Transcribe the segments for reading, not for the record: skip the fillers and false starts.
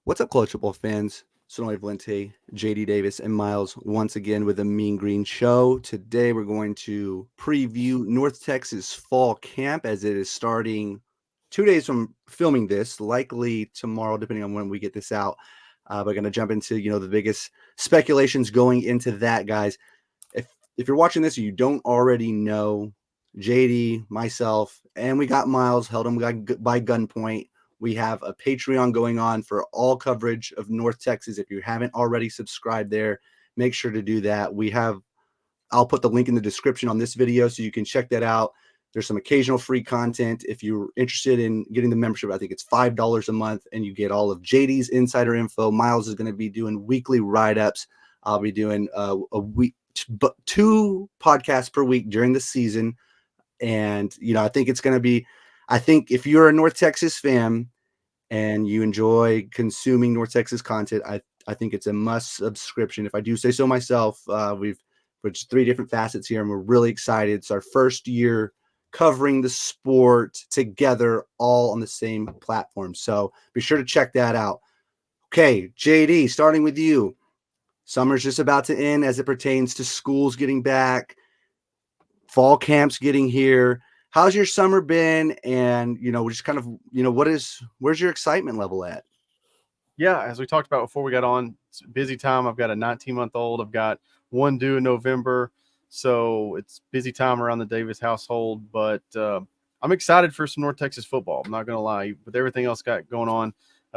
What's up, College football fans? Sonoy Valente, JD Davis, and Miles once again with the Mean Green Show. Today we're going to preview North Texas fall camp as it is starting 2 days from filming this, likely tomorrow, depending on when we get this out. We're going to jump into the biggest speculations going into that, guys. If you're watching this, and you don't already know, JD, myself, and we got Miles held him by gunpoint. We have a Patreon going on for all coverage of North Texas. If you haven't already subscribed there, make sure to do that. I'll put the link in the description on this video so you can check that out. There's some occasional free content. If you're interested in getting the membership, I think it's $5 a month, and you get all of JD's insider info. Miles is going to be doing weekly write-ups. I'll be doing a week, but 2 podcasts per week during the season. And, I think it's going to be, I think if you're a North Texas fan and you enjoy consuming North Texas content, I think it's a must subscription. If I do say so myself, which 3 different facets here, and we're really excited. It's our first year covering the sport together, all on the same platform. So be sure to check that out. Okay, JD, starting with you. Summer's just about to end as it pertains to schools getting back, fall camps getting here. How's your summer been? And, just kind of, where's your excitement level at? Yeah, as we talked about before we got on, it's a busy time. I've got a 19-month-old. I've got one due in November. So it's busy time around the Davis household. But I'm excited for some North Texas football. I'm not going to lie. With everything else got going on,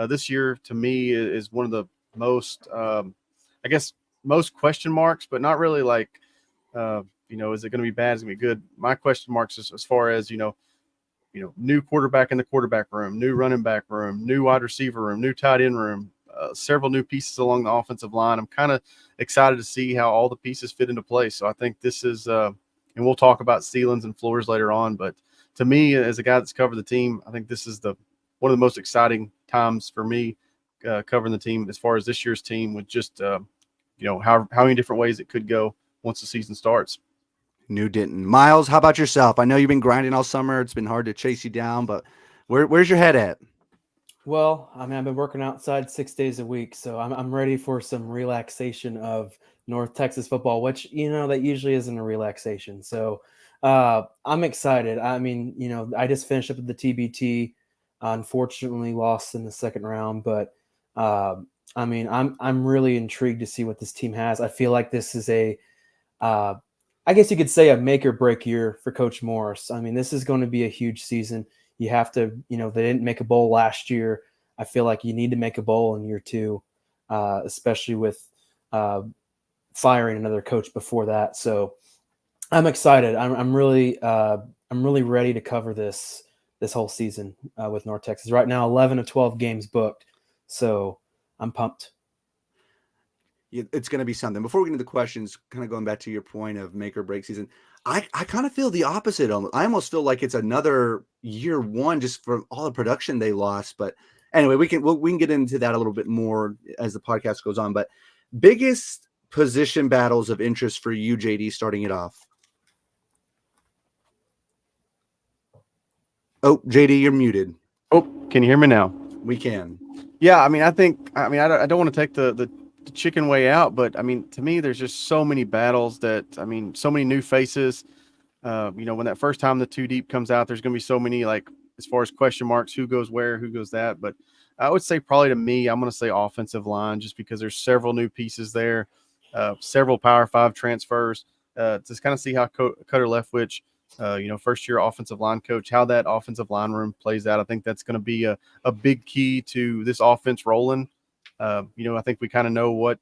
this year to me is one of the most, I guess, most question marks, but not really like, is it going to be bad? Is it going to be good? My question marks is as far as, new quarterback in the quarterback room, new running back room, new wide receiver room, new tight end room, several new pieces along the offensive line. I'm kind of excited to see how all the pieces fit into place. So I think this is, and we'll talk about ceilings and floors later on. But to me, as a guy that's covered the team, I think this is one of the most exciting times for me covering the team as far as this year's team with just, how many different ways it could go once the season starts. New Denton. Miles, how about yourself? I know you've been grinding all summer. It's been hard to chase you down, but where's your head at? Well, I mean, I've been working outside 6 days a week, so I'm ready for some relaxation of North Texas football, which that usually isn't a relaxation. So I'm excited. I mean, I just finished up with the TBT. Unfortunately, lost in the second round, but I mean, I'm really intrigued to see what this team has. I feel like this is uh, I guess you could say a make or break year for Coach Morris. I mean, this is going to be a huge season. You have to, they didn't make a bowl last year. I feel like you need to make a bowl in year 2, especially with firing another coach before that. So I'm excited. I'm really ready to cover this whole season with North Texas. Right now, 11 of 12 games booked. So I'm pumped. It's going to be something. Before we get into the questions, kind of going back to your point of make or break season, I kind of feel the opposite. I almost feel like it's another year 1 just for all the production they lost. But anyway, we can get into that a little bit more as the podcast goes on. But biggest position battles of interest for you, JD, starting it off. Oh, JD, you're muted. Oh, can you hear me now? We can. Yeah, I mean, I don't want to take the chicken way out, but I mean, to me, there's just so many battles so many new faces. When that first time the Two Deep comes out, there's going to be so many, like, as far as question marks, who goes where, who goes that. But I would say probably to me, I'm going to say offensive line, just because there's several new pieces there, several Power 5 transfers. To kind of see how Cutter Leftwich, first year offensive line coach, how that offensive line room plays out. I think that's going to be a big key to this offense rolling. I think we kind of know what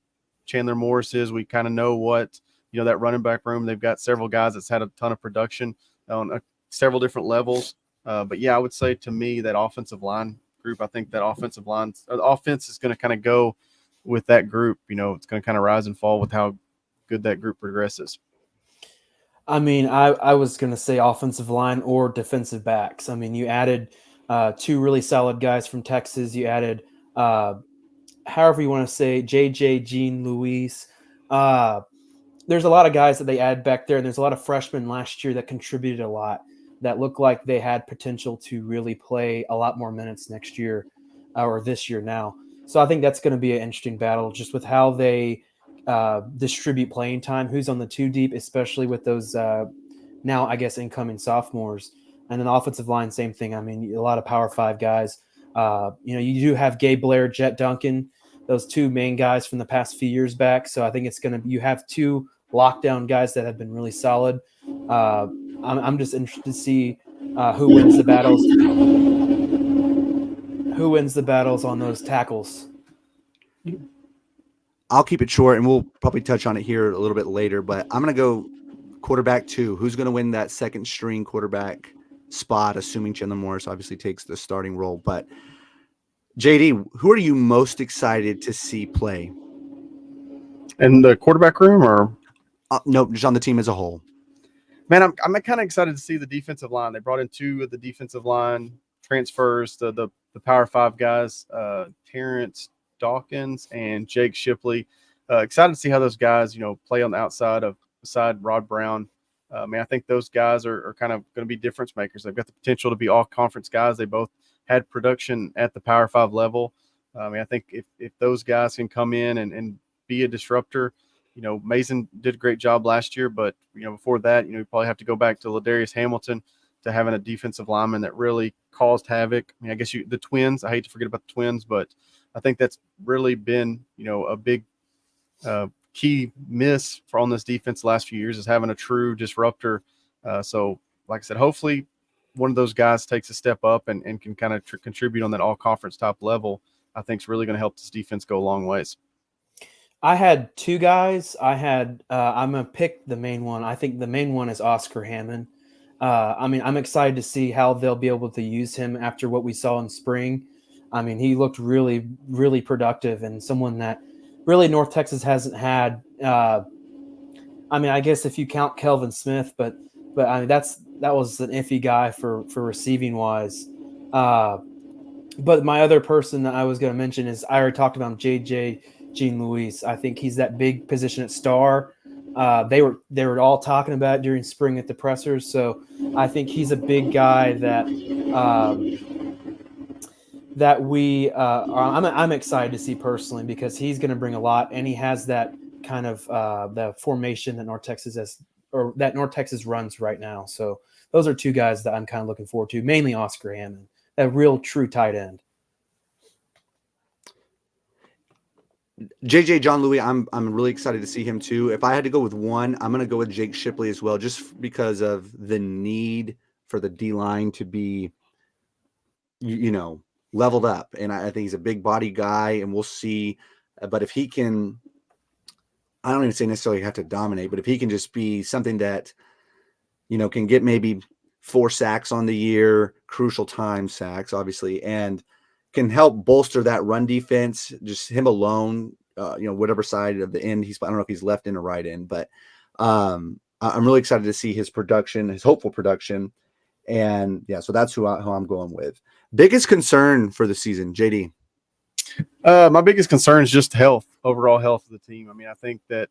Chandler Morris is. We kind of know what, that running back room. They've got several guys that's had a ton of production on several different levels. But yeah, I would say to me that offensive line group, I think that offense is going to kind of go with that group. It's going to kind of rise and fall with how good that group progresses. I mean, I was going to say offensive line or defensive backs. I mean, you added 2 really solid guys from Texas. You added, however you want to say, JJ, Jean, Luis. There's a lot of guys that they add back there, and there's a lot of freshmen last year that contributed a lot, that looked like they had potential to really play a lot more minutes next year or this year now. So I think that's going to be an interesting battle, just with how they distribute playing time, who's on the two deep, especially with those now, I guess, incoming sophomores. And then the offensive line, same thing. I mean, a lot of Power 5 guys. You do have Gabe Blair, Jet Duncan, those two main guys from the past few years back. So I think you have two lockdown guys that have been really solid. I'm just interested to see who wins the battles. Who wins the battles on those tackles? I'll keep it short, and we'll probably touch on it here a little bit later, but I'm going to go quarterback 2. Who's going to win that second string quarterback spot, assuming Chandler Morris obviously takes the starting role? But JD, who are you most excited to see play? In the quarterback room, or no, just on the team as a whole. Man, I'm kind of excited to see the defensive line. They brought in 2 of the defensive line transfers, the Power 5 guys, Terrence Dawkins and Jake Shipley. Excited to see how those guys, play on the outside beside Rod Brown. I think those guys are kind of going to be difference makers. They've got the potential to be all conference guys. They both had production at the Power 5 level. I think if those guys can come in and be a disruptor, Mason did a great job last year, but before that, you probably have to go back to Ladarius Hamilton, to having a defensive lineman that really caused havoc. I guess the Twins, I hate to forget about the Twins, but I think that's really been, a big key miss on this defense the last few years, is having a true disruptor. So like I said, hopefully one of those guys takes a step up and can kind of contribute on that all conference top level. I think is really going to help this defense go a long ways. I had 2 guys. I'm going to pick the main one. I think the main one is Oscar Hammond. I'm excited to see how they'll be able to use him after what we saw in spring. He looked really, really productive, and someone that really North Texas hasn't had. I guess if you count Kelvin Smith, but that was an iffy guy for receiving wise. But my other person that I was going to mention is, I already talked about JJ Jean-Louis. I think he's that big position at star. They were all talking about it during spring at the pressers. So I think he's a big guy that I'm excited to see personally, because he's going to bring a lot, and he has that kind of the formation that North Texas runs right now. So those are 2 guys that I'm kind of looking forward to, mainly Oscar Hammond, a real true tight end. JJ Jean-Louis, I'm really excited to see him too. If I had to go with one, I'm going to go with Jake Shipley as well, just because of the need for the D-line to be, leveled up. And I think he's a big body guy, and we'll see. But if he can, I don't even say necessarily have to dominate, but if he can just be something that, can get maybe 4 sacks on the year, crucial time sacks, obviously, and can help bolster that run defense, just him alone, whatever side of the end I don't know if he's left in or right in, but I'm really excited to see his production, his hopeful production. And yeah, so that's who I'm going with. Biggest concern for the season, JD? My biggest concern is just overall health of the team. I think that,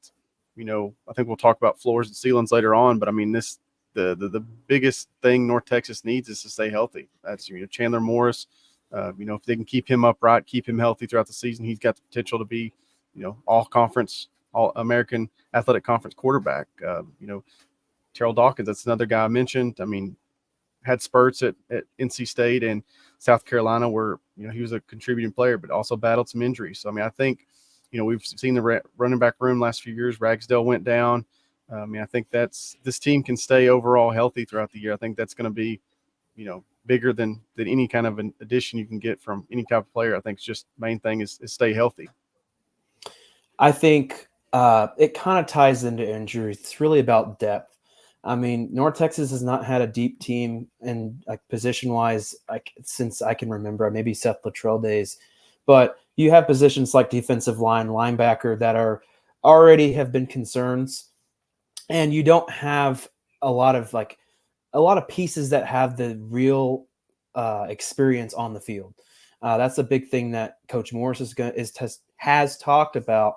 I think we'll talk about floors and ceilings later on, but the biggest thing North Texas needs is to stay healthy. That's, Chandler Morris. If they can keep him upright, keep him healthy throughout the season, he's got the potential to be, all conference, all American Athletic Conference quarterback. Terrell Dawkins, that's another guy I mentioned. Had spurts at NC State and South Carolina where, he was a contributing player, but also battled some injuries. So, I think, we've seen the running back room last few years. Ragsdale went down. I think this team can stay overall healthy throughout the year. I think that's going to be, bigger than any kind of an addition you can get from any type of player. I think it's just main thing is stay healthy. I think it kind of ties into injuries. It's really about depth. North Texas has not had a deep team and position-wise since I can remember, maybe Seth Luttrell days. But you have positions like defensive line, linebacker that are already have been concerns, and you don't have a lot of pieces that have the real experience on the field. That's a big thing that Coach Morris has talked about.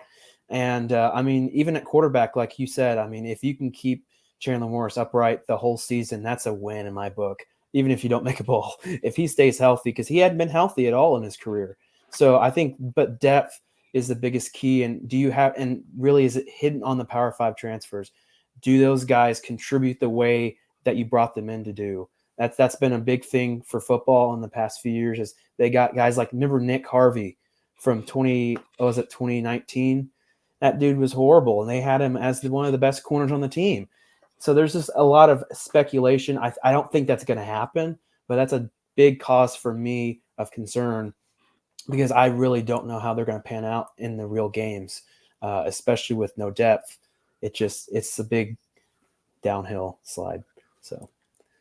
And even at quarterback, like you said, if you can keep Chandler Morris upright the whole season, that's a win in my book, even if you don't make a bowl, if he stays healthy, because he hadn't been healthy at all in his career. So I think, but depth is the biggest key. And really, is it hidden on the Power 5 transfers? Do those guys contribute the way that you brought them in to do? That's been a big thing for football in the past few years. Is they got guys like, remember Nick Harvey from 2019? That dude was horrible, and they had him as one of the best corners on the team. So there's just a lot of speculation. I don't think that's going to happen, but that's a big cause for me of concern, because I really don't know how they're going to pan out in the real games, especially with no depth. It's a big downhill slide. So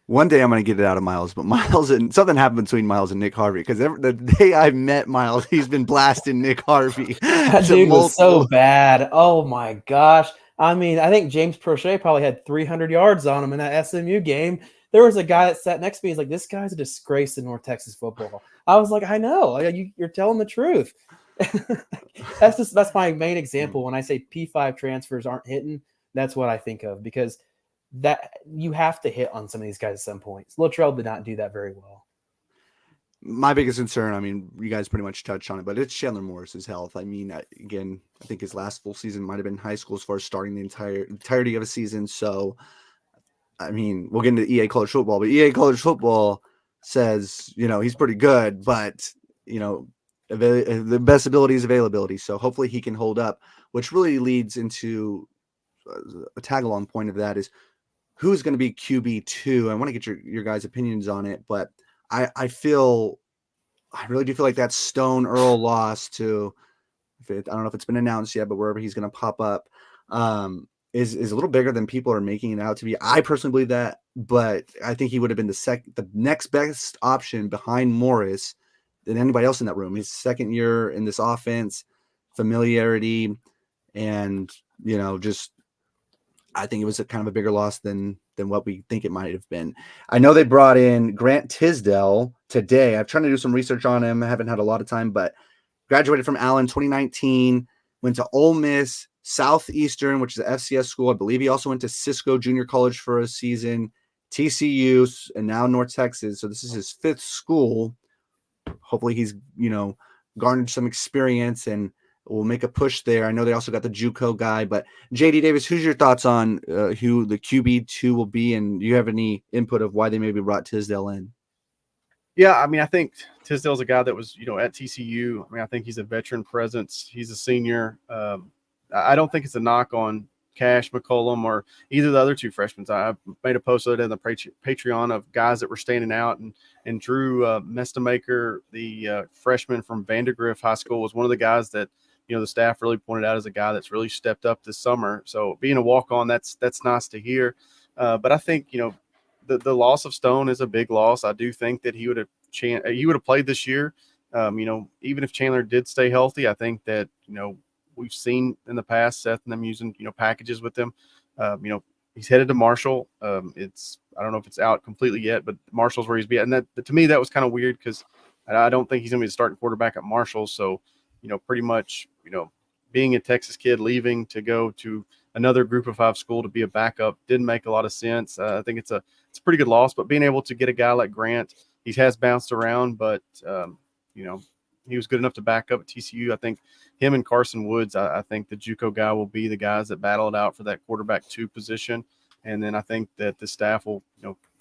one day I'm going to get it out of Miles, but Miles and something happened between Miles and Nick Harvey, because the day I met Miles, he's been blasting Nick Harvey. That dude was so bad. Oh my gosh. I mean, I think James Prochet probably had 300 yards on him in that SMU game. There was a guy that sat next to me. He's like, this guy's a disgrace to North Texas football. I was like, I know. You're telling the truth. That's my main example. When I say P5 transfers aren't hitting, that's what I think of, because that you have to hit on some of these guys at some points. Luttrell did not do that very well. My biggest concern, I mean, you guys pretty much touched on it, but it's Chandler Morris's health. I mean, again, I think his last full season might have been high school as far as starting the entirety of a season. So, I mean, we'll get into EA college football, but EA college football says, he's pretty good, but, the best ability is availability. So hopefully he can hold up, which really leads into a tag-along point of that is who's going to be QB2. I want to get your guys' opinions on it, but I really do feel like that Stone Earl loss to, I don't know if it's been announced yet, but wherever he's going to pop up is a little bigger than people are making it out to be. I personally believe that, but I think he would have been the next best option behind Morris than anybody else in that room. His second year in this offense, familiarity, and I think it was a kind of a bigger loss than what we think it might have been. I know they brought in Grant Tisdale today. I'm trying to do some research on him. I haven't had a lot of time, but graduated from Allen 2019, went to Ole Miss, Southeastern, which is an FCS school. I believe he also went to Cisco Junior College for a season, TCU, and now North Texas. So this is his fifth school. Hopefully he's, garnered some experience and will make a push there. I know they also got the JUCO guy, but JD Davis, who's your thoughts on who the QB2 will be? And do you have any input of why they maybe brought Tisdale in? Yeah, I mean, I think Tisdale's a guy that was, at TCU. I mean, I think he's a veteran presence. He's a senior. I don't think it's a knock on Cash McCollum or either of the other two freshmen. I made a post of it in the Patreon of guys that were standing out, and Drew Mestamaker, the freshman from Vandergrift High School, was one of the guys that the staff really pointed out as a guy that's really stepped up this summer. So being a walk-on, that's nice to hear. But I think the loss of Stone is a big loss. I do think that he would have played this year. Even if Chandler did stay healthy, I think that we've seen in the past Seth and them using packages with them. He's headed to Marshall. I don't know if it's out completely yet, but Marshall's where he's be. And that, to me, that was kind of weird because I don't think he's going to be the starting quarterback at Marshall. So pretty much being a Texas kid leaving to go to another Group of 5 school to be a backup didn't make a lot of sense. I think it's a pretty good loss. But being able to get a guy like Grant, he has bounced around, but he was good enough to back up at TCU. I think him and Carson Woods, I think the JUCO guy will be the guys that battle it out for that quarterback 2 position. And then I think that the staff will,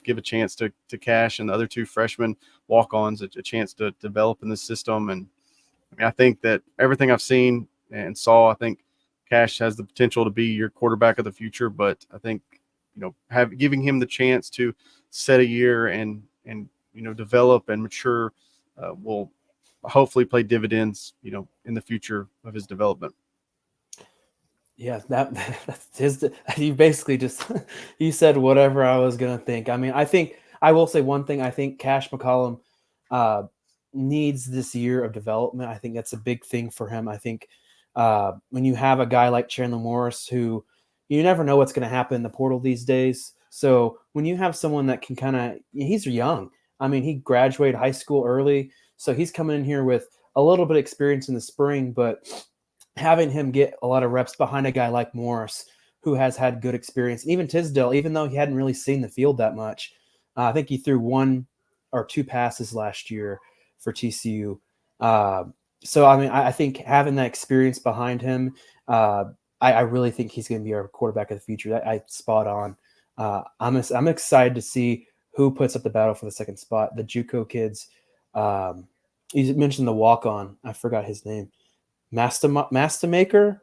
give a chance to Cash and the other 2 freshmen walk-ons a chance to develop in the system. And I think that everything I've seen and saw, I think Cash has the potential to be your quarterback of the future. But I think, giving him the chance to set a year and develop and mature will hopefully play dividends, in the future of his development. Yeah, that's his. You basically just you said whatever I was gonna think. I mean, I think I will say one thing. I think Cash McCollum needs this year of development. I think that's a big thing for him. I think when you have a guy like Chandler Morris, who you never know what's going to happen in the portal these days. So when you have someone that can he's young. I mean, he graduated high school early, so he's coming in here with a little bit of experience in the spring, but having him get a lot of reps behind a guy like Morris, who has had good experience, and even Tisdale, even though he hadn't really seen the field that much, I think he threw 1 or 2 passes last year for TCU. So, I mean, I think having that experience behind him, I really think he's going to be our quarterback of the future. I spot on. I'm excited to see who puts up the battle for the second spot. The JUCO kids. You mentioned the walk-on. I forgot his name. Mastermaker.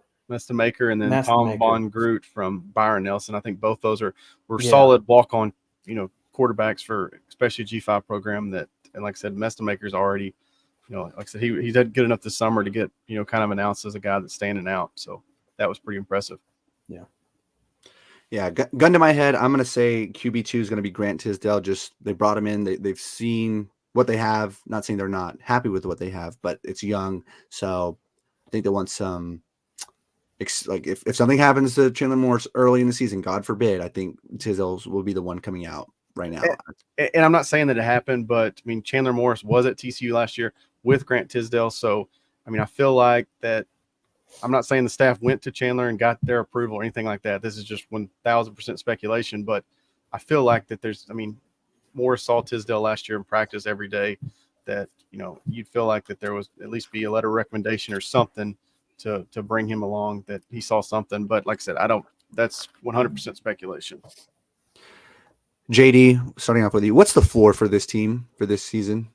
Maker, and then Tom Mastermaker. Von Groot from Byron Nelson. I think both those were Yeah. solid walk-on, quarterbacks for especially a G5 program. That, and like I said, Maker's already, like I said, he's had good enough this summer to get kind of announced as a guy that's standing out. So that was pretty impressive. Yeah, gun to my head, I'm going to say QB2 is going to be Grant Tisdale. Just they brought him in. They've seen what they have. Not saying they're not happy with what they have, but it's young. So I think they want some like if something happens to Chandler Morris early in the season, God forbid, I think Tisdale will be the one coming out right now. And I'm not saying that it happened, but I mean, Chandler Morris was at TCU last year with Grant Tisdale. So, I mean, I feel like that. I'm not saying the staff went to Chandler and got their approval or anything like that. This is just 1000% speculation, but I feel like that Morris saw Tisdale last year in practice every day, that, you'd feel like that there was at least be a letter of recommendation or something to bring him along, that he saw something. But like I said, that's 100% speculation. JD, starting off with you, what's the floor for this team for this season?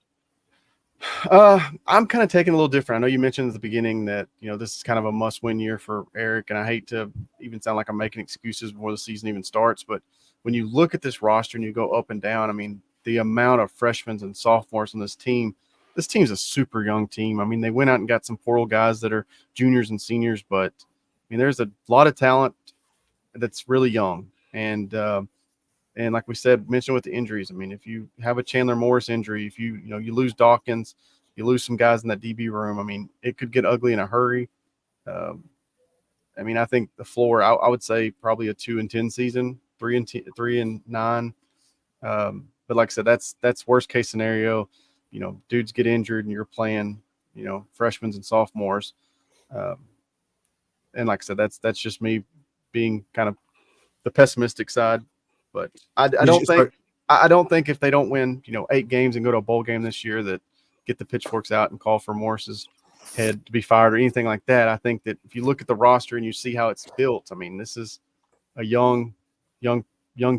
I'm kind of taking a little different. I know you mentioned at the beginning that, this is kind of a must-win year for Eric, and I hate to even sound like I'm making excuses before the season even starts, but when you look at this roster and you go up and down, I mean, the amount of freshmen and sophomores on this team's a super young team. I mean, they went out and got some portal guys that are juniors and seniors, but I mean, there's a lot of talent that's really young. And like we mentioned with the injuries, I mean, if you have a Chandler Morris injury, if you lose Dawkins, you lose some guys in that DB room, I mean, it could get ugly in a hurry. I mean, I think the floor, I would say probably a 2-10 season, 3-9. But like I said, that's worst case scenario. Dudes get injured and you're playing, freshmen and sophomores. And like I said, that's just me being kind of the pessimistic side. But I don't think if they don't win, 8 games and go to a bowl game this year, that get the pitchforks out and call for Morris's head to be fired or anything like that. I think that if you look at the roster and you see how it's built, I mean, this is a young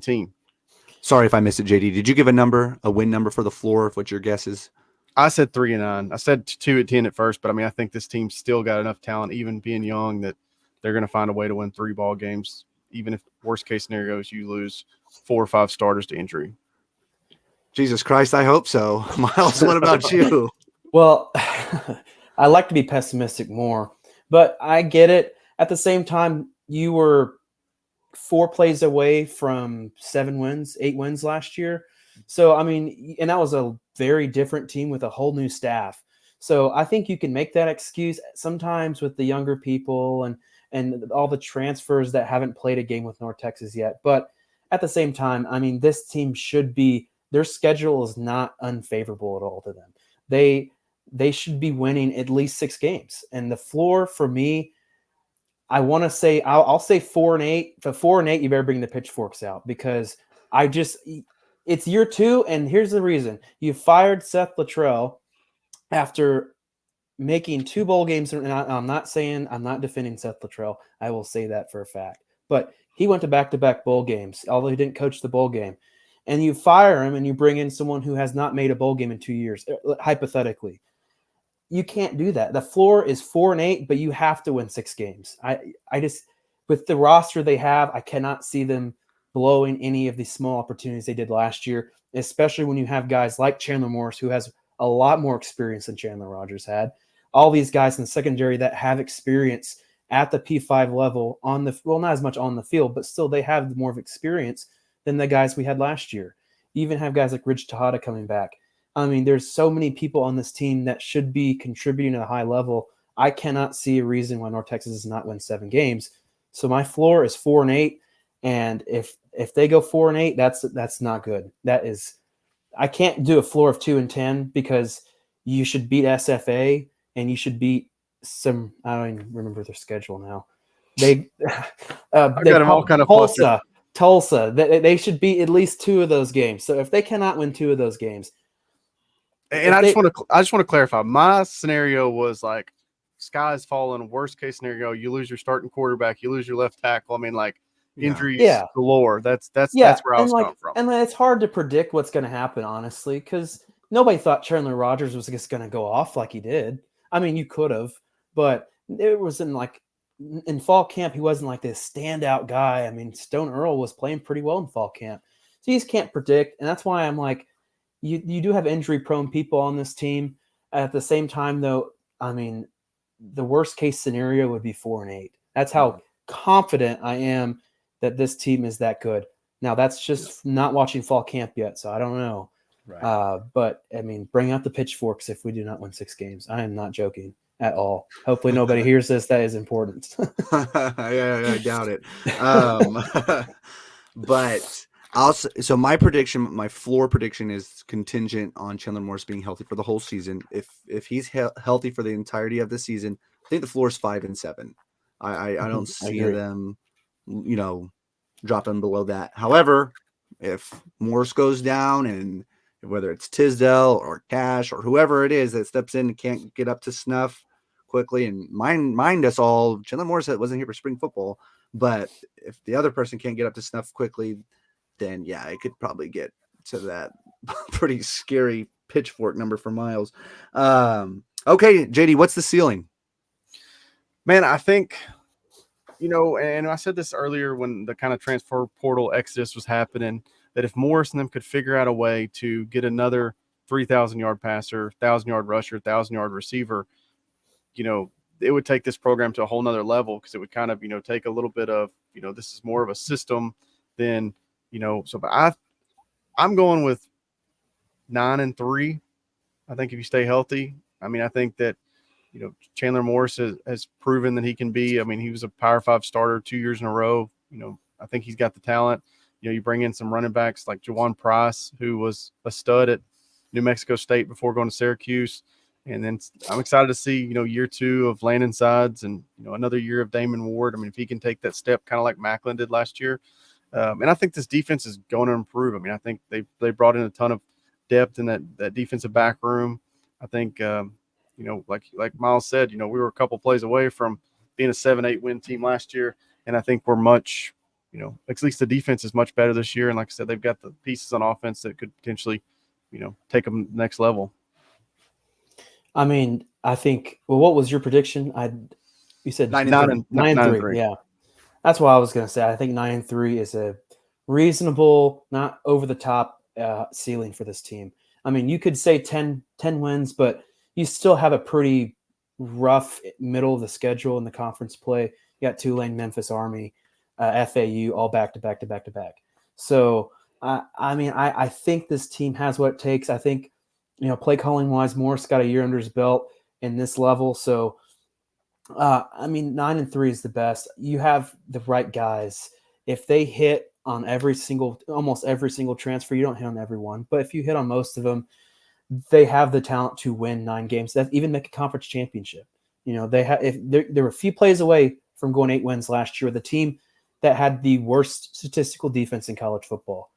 team. Sorry if I missed it, JD. Did you give a win number for the floor? What your guess is? I said 3-9. I said 2-10 at first, but I mean, I think this team's still got enough talent, even being young, that they're going to find a way to win 3 ball games, even if worst case scenario is you lose 4 or 5 starters to injury. Jesus Christ, I hope so. Miles, what about you? Well, I like to be pessimistic more, but I get it. At the same time, you were 4 plays away from 8 wins last year. So, I mean, and that was a very different team with a whole new staff. So I think you can make that excuse sometimes with the younger people and all the transfers that haven't played a game with North Texas yet. But at the same time, I mean, this team their schedule is not unfavorable at all to them. They should be winning at least 6 games. And the floor for me, I want to say, I'll say 4-8. For 4-8, you better bring the pitchforks out, because it's year 2. And here's the reason: you fired Seth Luttrell after making 2 bowl games. And I'm not defending Seth Luttrell. I will say that for a fact. But he went to back-to-back bowl games, although he didn't coach the bowl game. And you fire him and you bring in someone who has not made a bowl game in 2 years, hypothetically. You can't do that. The floor is 4-8, but you have to win 6 games. I just, with the roster they have, I cannot see them blowing any of these small opportunities they did last year, especially when you have guys like Chandler Morris, who has a lot more experience than Chandler Rogers had. All these guys in the secondary that have experience at the P5 level not as much on the field, but still they have more of experience than the guys we had last year. You even have guys like Rich Tejada coming back. I mean, there's so many people on this team that should be contributing at a high level. I cannot see a reason why North Texas does not win 7 games. So my floor is 4-8. And if they go 4-8, that's not good. I can't do a floor of 2-10, because you should beat SFA and you should beat some, I don't even remember their schedule now. They got them all kind of Tulsa. They should beat at least 2 of those games. So if they cannot win 2 of those games, And If I they- just want to clarify. My scenario was like sky's falling. Worst case scenario, you lose your starting quarterback, you lose your left tackle. I mean, like injuries Yeah. galore. That's Yeah, where I was coming from. and it's hard to predict what's going to happen, honestly, because nobody thought Chandler Rogers was just going to go off like he did. I mean, you could have, but it wasn't like in fall camp. He wasn't like this standout guy. I mean, Stone Earl was playing pretty well in fall camp, so you just can't predict, and that's why I'm like, you do have injury prone people on this team. At the same time, though, I mean, the worst case scenario would be 4-8. That's how confident I am that this team is that good. Now that's just not watching fall camp yet, so I don't know. Right. But I mean, bring out the pitchforks if we do not win 6 games. I am not joking at all. Hopefully nobody hears this. That is important. I doubt it. But also, so my prediction, my floor prediction is contingent on Chandler Morris being healthy for the whole season. If he's healthy for the entirety of the season, I think the floor is 5-7. I don't see agree. them, dropping below that. However, if Morris goes down, and whether it's Tisdale or Cash or whoever it is that steps in and can't get up to snuff quickly, and mind us all, Chandler Morris wasn't here for spring football, but if the other person can't get up to snuff quickly, then yeah, it could probably get to that pretty scary pitchfork number for Miles. Okay, JD, what's the ceiling? Man, I think, and I said this earlier when the kind of transfer portal exodus was happening, that if Morris and them could figure out a way to get another 3,000-yard passer, 1,000-yard rusher, 1,000-yard receiver, it would take this program to a whole nother level, because it would kind of, take a little bit of, this is more of a system than, but I'm going with 9-3. I think if you stay healthy, I mean, I think that, Chandler Morris has proven that he can be. I mean, he was a Power 5 starter 2 years in a row. I think he's got the talent. You bring in some running backs like Jawan Price, who was a stud at New Mexico State before going to Syracuse. And then I'm excited to see, year 2 of Landon Sides and, another year of Damon Ward. I mean, if he can take that step kind of like Macklin did last year. And I think this defense is going to improve. I mean, I think they brought in a ton of depth in that defensive back room. I think, like Miles said, we were a couple plays away from being a 7-8 win team last year. And I think we're much, at least the defense is much better this year. And like I said, they've got the pieces on offense that could potentially, take them next level. I mean, I think. Well, what was your prediction? You said 9-3. Yeah, that's what I was going to say. I think 9-3 is a reasonable, not over the top ceiling for this team. I mean, you could say 10 wins, but you still have a pretty rough middle of the schedule in the conference play. You got Tulane, Memphis, Army, FAU, all back to back to back to back. So, I think this team has what it takes. I think, play calling wise, Morris got a year under his belt in this level. So, 9-3 is the best. You have the right guys. If they hit on almost every single transfer, you don't hit on everyone, but if you hit on most of them, they have the talent to win 9 games, that even make a conference championship. They were a few plays away from going 8 wins last year, the team that had the worst statistical defense in college football.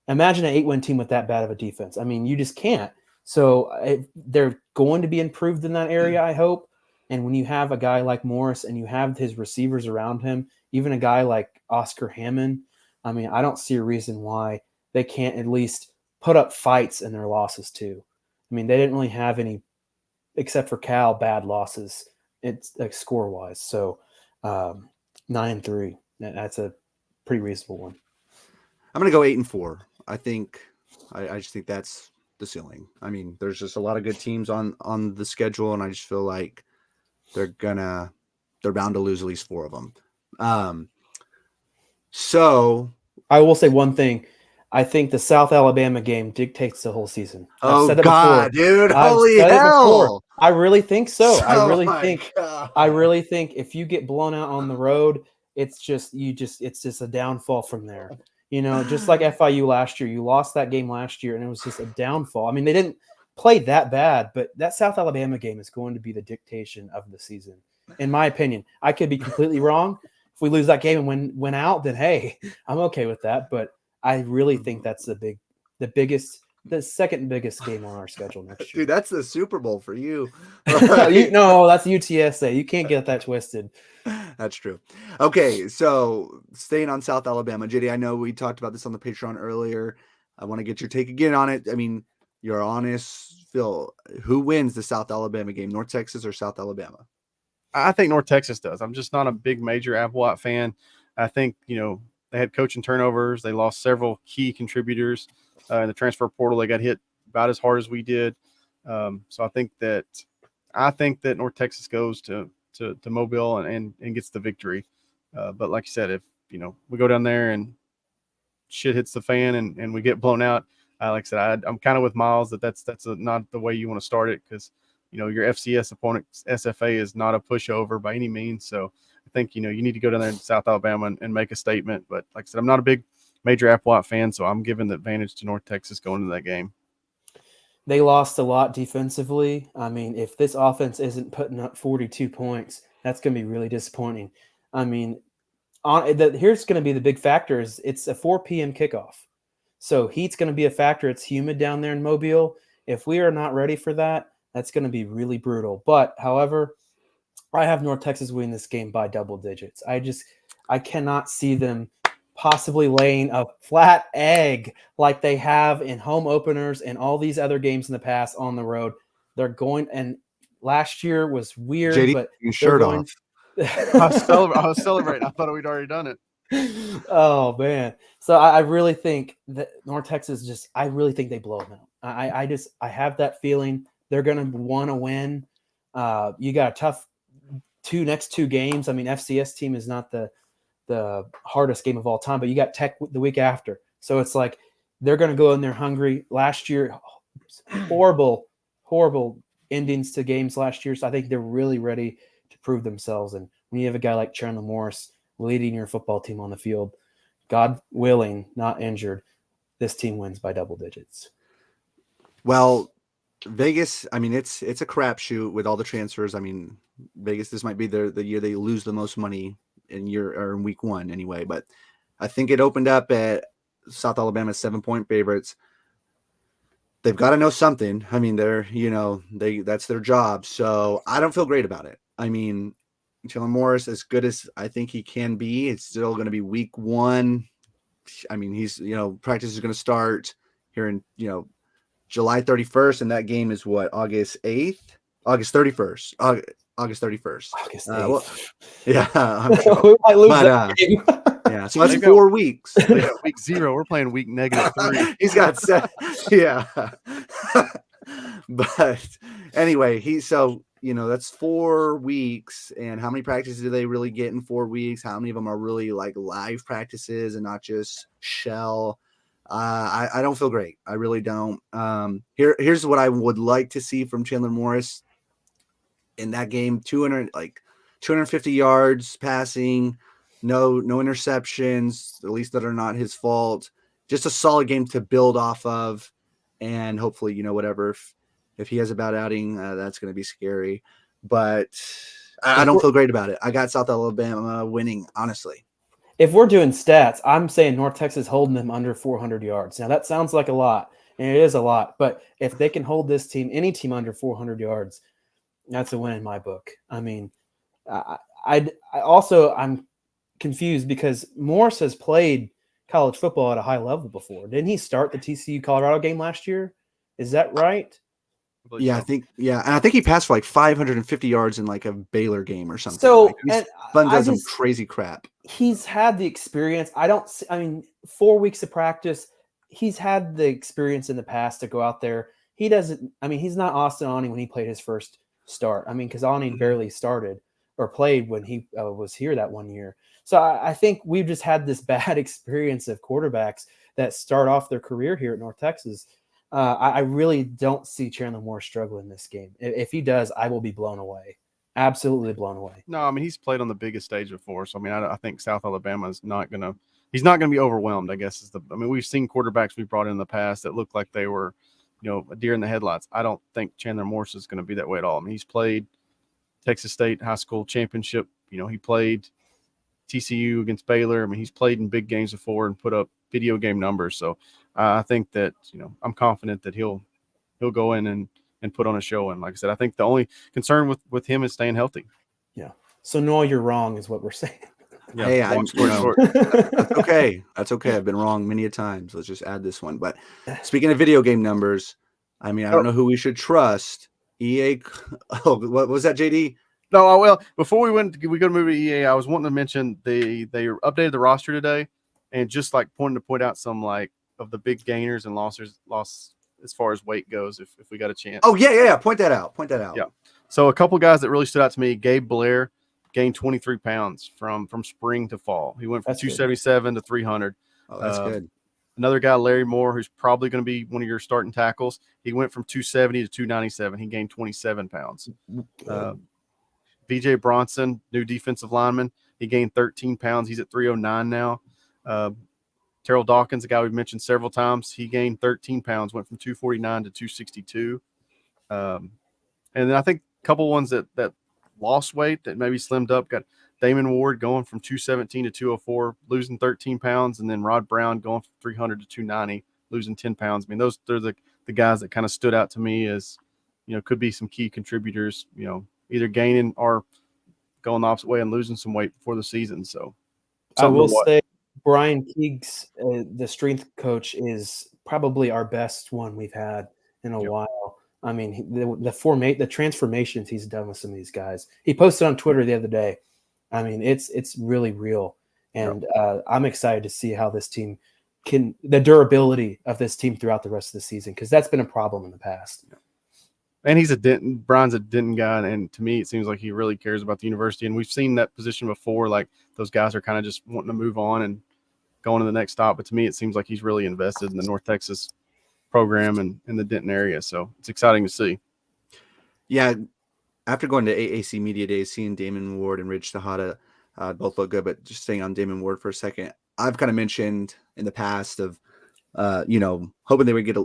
Imagine an 8-win team with that bad of a defense. I mean, you just can't. So they're going to be improved in that area, I hope. And when you have a guy like Morris and you have his receivers around him, even a guy like Oscar Hammond, I mean, I don't see a reason why they can't at least put up fights in their losses too. I mean, they didn't really have any, except for Cal, bad losses. It's like score-wise. So 9-3, that's a pretty reasonable one. I'm going to go 8-4. I just think that's the ceiling. I mean, there's just a lot of good teams on the schedule, and I just feel like they're bound to lose at least 4 of them. So I will say one thing. I think the South Alabama game dictates the whole season. I've said it God, before. Dude, holy hell! I really think so. I God. really think if you get blown out on the road, it's just a downfall from there. Just like FIU last year, you lost that game last year, and it was just a downfall. I mean, they didn't play that bad, but that South Alabama game is going to be the dictation of the season, in my opinion. I could be completely wrong. If we lose that game and win out, then hey, I'm okay with that. But I really think that's the biggest the second biggest game on our schedule next year. Dude, that's the Super Bowl for you. No, that's UTSA. You can't get that twisted. That's true. Okay, so staying on South Alabama, JD, I know we talked about this on the Patreon earlier. I want to get your take again on it. I mean, you're honest, Phil. Who wins the South Alabama game, North Texas or South Alabama? I think North Texas does. I'm just not a big major Applewhite fan. I think, they had coaching turnovers. They lost several key contributors in the transfer portal. They got hit about as hard as we did. So I think that North Texas goes to Mobile and gets the victory. But like you said, if we go down there and shit hits the fan and we get blown out, like I said, I'm kind of with Miles that's not the way you want to start it, because your FCS opponent SFA is not a pushover by any means. So I think you need to go down there in South Alabama and make a statement. But like I said, I'm not a big major Applewhite fan, so I'm giving the advantage to North Texas going into that game. They lost a lot defensively. I mean, if this offense isn't putting up 42 points, that's going to be really disappointing. I mean, here's going to be the big factor is it's a 4 p.m. kickoff. So heat's going to be a factor. It's humid down there in Mobile. If we are not ready for that, that's going to be really brutal. But, however, I have North Texas winning this game by double digits. I cannot see them possibly laying a flat egg like they have in home openers and all these other games in the past on the road. They're going, and last year was weird, JD, but your shirt off. I was celebrating. I thought we'd already done it. Oh man. So I really think that North Texas I really think they blow them out. I have that feeling they're going to want to win. You got a tough next two games. I mean, FCS team is not the hardest game of all time, but you got Tech the week after. So it's like they're going to go in there hungry. Last year, horrible endings to games last year. So I think they're really ready to prove themselves. And when you have a guy like Chandler Morris leading your football team on the field, God willing, not injured, this team wins by double digits. Well, Vegas, I mean, it's a crapshoot with all the transfers. I mean, Vegas, this might be the year they lose the most money in week one anyway. But I think it opened up at South Alabama 7-point favorites. They've got to know something. I mean, that's their job. So I don't feel great about it. I mean, Chandler Morris, as good as I think he can be, it's still going to be week one. I mean, he's, practice is going to start here in, July 31st. And that game is what, August 31st. August 31st. August 8th. Yeah. I'm sure. We might lose that game. Yeah. So that's 4 weeks. They got week 0. We're playing week -3. He's got 7. Yeah. But anyway, that's 4 weeks. And how many practices do they really get in 4 weeks? How many of them are really like live practices and not just shell? I don't feel great. I really don't. Here's what I would like to see from Chandler Morris in that game: 250 yards passing, no interceptions, at least that are not his fault. Just a solid game to build off of, and hopefully, whatever. If he has a bad outing, that's going to be scary. But I don't feel great about it. I got South Alabama winning, honestly. If we're doing stats, I'm saying North Texas holding them under 400 yards. Now, that sounds like a lot, and it is a lot. But if they can hold this team, any team under 400 yards, that's a win in my book. I mean, I'm confused because Morris has played college football at a high level before. Didn't he start the TCU Colorado game last year? Is that right? Yeah, I think. Yeah, and I think he passed for like 550 yards in like a Baylor game or something. So, he's done some crazy crap. He's had the experience. 4 weeks of practice. He's had the experience in the past to go out there. He doesn't. I mean, he's not Austin Aune when he played his first start. I mean, because Aune barely started or played when he was here that 1 year. So I think we've just had this bad experience of quarterbacks that start off their career here at North Texas. I really don't see Chandler Morris struggle in this game. If he does, I will be blown away. Absolutely blown away. No, I mean, he's played on the biggest stage before. So, I mean, I think South Alabama is he's not going to be overwhelmed, I guess. We've seen quarterbacks we brought in the past that looked like they were, a deer in the headlights. I don't think Chandler Morris is going to be that way at all. I mean, he's played Texas State high school championship. He played TCU against Baylor. I mean, he's played in big games before and put up video game numbers. So I think that I'm confident that he'll go in and put on a show. And like I said, I think the only concern with him is staying healthy. Yeah. So Noel, you're wrong, is what we're saying. Yeah, Hey, long I'm story short. that's okay. That's okay. I've been wrong many a times. Let's just add this one. But speaking of video game numbers, I mean, I don't know who we should trust. EA. Oh, what was that, JD? No, well, before we go to move to EA, I was wanting to mention they updated the roster today, and just like to point out some like of the big gainers and losses as far as weight goes. If we got a chance. Oh yeah. Point that out. Yeah. So a couple guys that really stood out to me. Gabe Blair gained 23 pounds from spring to fall. He went from 277 to 300. Oh, that's good. Another guy, Larry Moore, who's probably going to be one of your starting tackles. He went from 270 to 297. He gained 27 pounds. VJ Bronson, new defensive lineman. He gained 13 pounds. He's at 309 now. Terrell Dawkins, a guy we've mentioned several times, he gained 13 pounds, went from 249 to 262. And then I think a couple ones that lost weight that maybe slimmed up. Got Damon Ward going from 217 to 204, losing 13 pounds, and then Rod Brown going from 300 to 290, losing 10 pounds. I mean, they're the guys that kind of stood out to me as, could be some key contributors, either gaining or going the opposite way and losing some weight before the season. So I will say Brian Keegs, the strength coach, is probably our best one we've had in a while. I mean, the transformations he's done with some of these guys. He posted on Twitter the other day. I mean, it's really real. And I'm excited to see how this team the durability of this team throughout the rest of the season, because that's been a problem in the past. And Brian's a Denton guy, and to me, it seems like he really cares about the university. And we've seen that position before, like those guys are kind of just wanting to move on and going to the next stop. But to me, it seems like he's really invested in the North Texas program and in the Denton area. So it's exciting to see. Yeah. After going to AAC Media Days, seeing Damon Ward and Rich Tejada both look good, but just staying on Damon Ward for a second, I've kind of mentioned in the past of, hoping they would get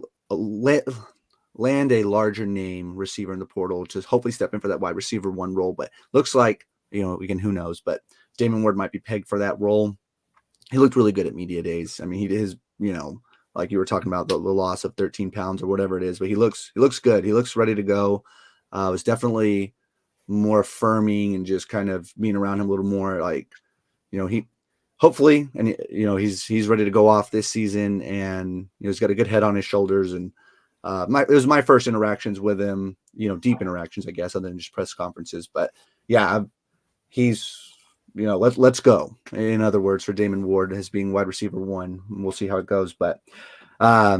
land a larger name receiver in the portal, just hopefully step in for that wide receiver one role. But looks like, who knows, but Damon Ward might be pegged for that role. He looked really good at Media Days. I mean, like you were talking about the loss of 13 pounds or whatever it is, but he looks good. He looks ready to go. It was definitely more affirming and just kind of being around him a little more like, he hopefully, and he's ready to go off this season, and he's got a good head on his shoulders. And it was my first interactions with him, deep interactions, I guess, other than just press conferences. But yeah, he's, let's go. In other words, for Damon Ward as being wide receiver one. We'll see how it goes. But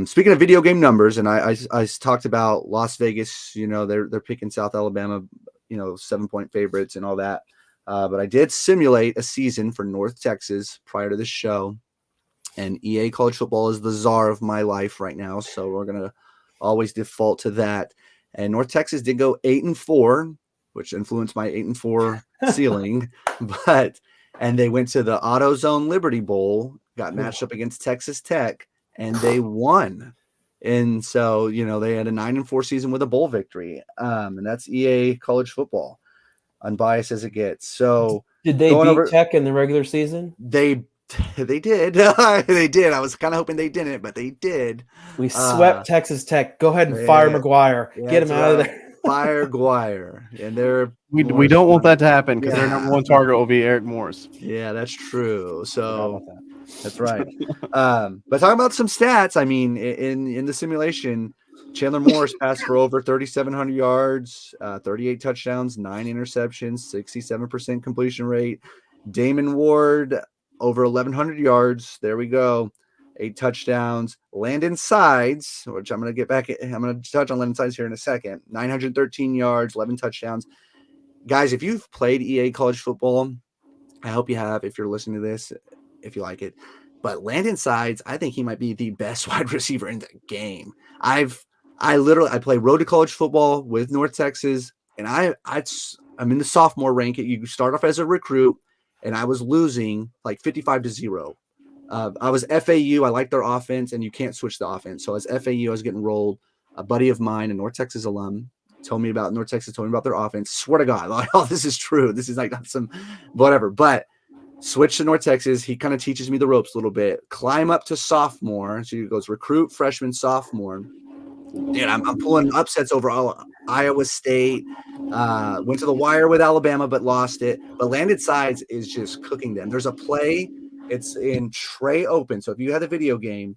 speaking of video game numbers, and I talked about Las Vegas, they're picking South Alabama, 7-point favorites and all that. But I did simulate a season for North Texas prior to the show, and EA College Football is the czar of my life right now. So we're going to always default to that. And North Texas did go 8-4, which influenced my 8-4 ceiling, and they went to the AutoZone Liberty Bowl, got matched up against Texas Tech, and they won. And so, they had a 9-4 season with a bowl victory. And that's EA College Football, unbiased as it gets. So did they beat Tech in the regular season? They did. They did. I was kind of hoping they didn't, but they did. We swept Texas Tech. Go ahead and fire McGuire. Get him out of there. Fire Guire. And we don't want that to happen, because their number one target will be Eric Morris. Yeah, that's true. So that's right. But talking about some stats, I mean, in the simulation, Chandler Morris passed for over 3,700 yards, 38 touchdowns, 9 interceptions, 67% completion rate. Damon Ward, over 1,100 yards. There we go. 8 touchdowns. Landon Sides, which I'm going to touch on Landon Sides here in a second. 913 yards, 11 touchdowns. Guys, if you've played EA College Football, I hope you have, if you're listening to this, if you like it. But Landon Sides, I think he might be the best wide receiver in the game. I play Road to College Football with North Texas, and I'm in the sophomore rank. You start off as a recruit, and I was losing like 55-0. I was FAU. I like their offense, and you can't switch the offense. So as FAU, I was getting rolled. A buddy of mine, a North Texas alum, told me about North Texas, told me about their offense. Swear to God, like, oh, this is true. This is like not some whatever. But Switch to North Texas. He kind of teaches me the ropes a little bit. Climb up to sophomore. So he goes recruit, freshman, sophomore. Dude, I'm pulling upsets over Iowa State. Went to the wire with Alabama, but lost it. But Landed Sides is just cooking them. There's a play. It's in Trey Open. So if you had a video game,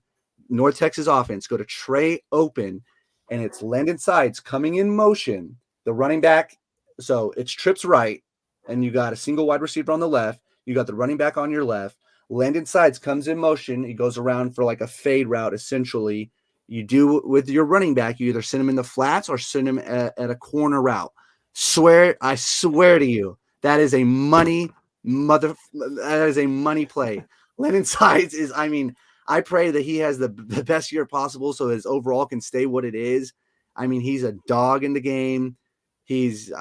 North Texas offense, go to Trey Open, and it's Landed Sides coming in motion. The running back, so it's trips right, and you got a single wide receiver on the left. You got the running back on your left. Landed Sides comes in motion. He goes around for like a fade route, essentially. You do with your running back, you either send him in the flats or send him at a corner route. I swear to you, that is a money play. Landed Sides is, I mean, I pray that he has the best year possible so his overall can stay what it is. I mean, he's a dog in the game. He's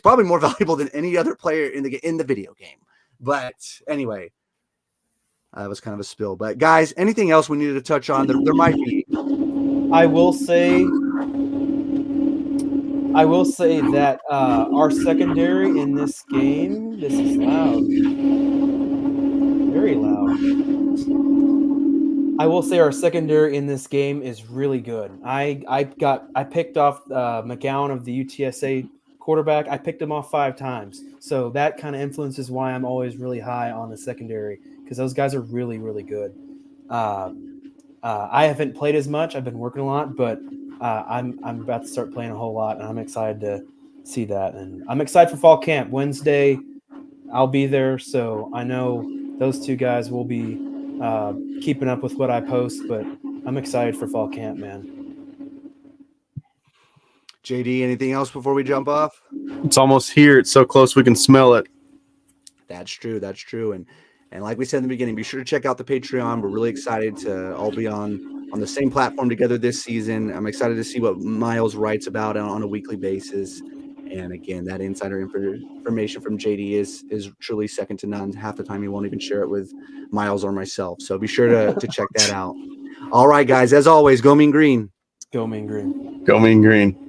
probably more valuable than any other player in the video game. But anyway, that was kind of a spill. But guys, anything else we needed to touch on? There might be. I will say that our secondary in this game. This is loud, very loud. I will say our secondary in this game is really good. I picked off McGowan of the UTSA quarterback. I picked him off 5 times. So that kind of influences why I'm always really high on the secondary, because those guys are really, really good. I haven't played as much. I've been working a lot, but I'm about to start playing a whole lot, and I'm excited to see that. And I'm excited for fall camp. Wednesday, I'll be there, so I know those 2 guys will be keeping up with what I post, but I'm excited for fall camp, man. JD, anything else before we jump off? It's almost here. It's so close we can smell it. That's true. And like we said in the beginning, be sure to check out the Patreon. We're really excited to all be on the same platform together this season. I'm excited to see what Miles writes about on a weekly basis. And again, that insider information from JD is truly second to none. Half the time he won't even share it with Miles or myself. So be sure to check that out. All right, guys, as always, go Mean Green. Go Mean Green. Go Mean Green.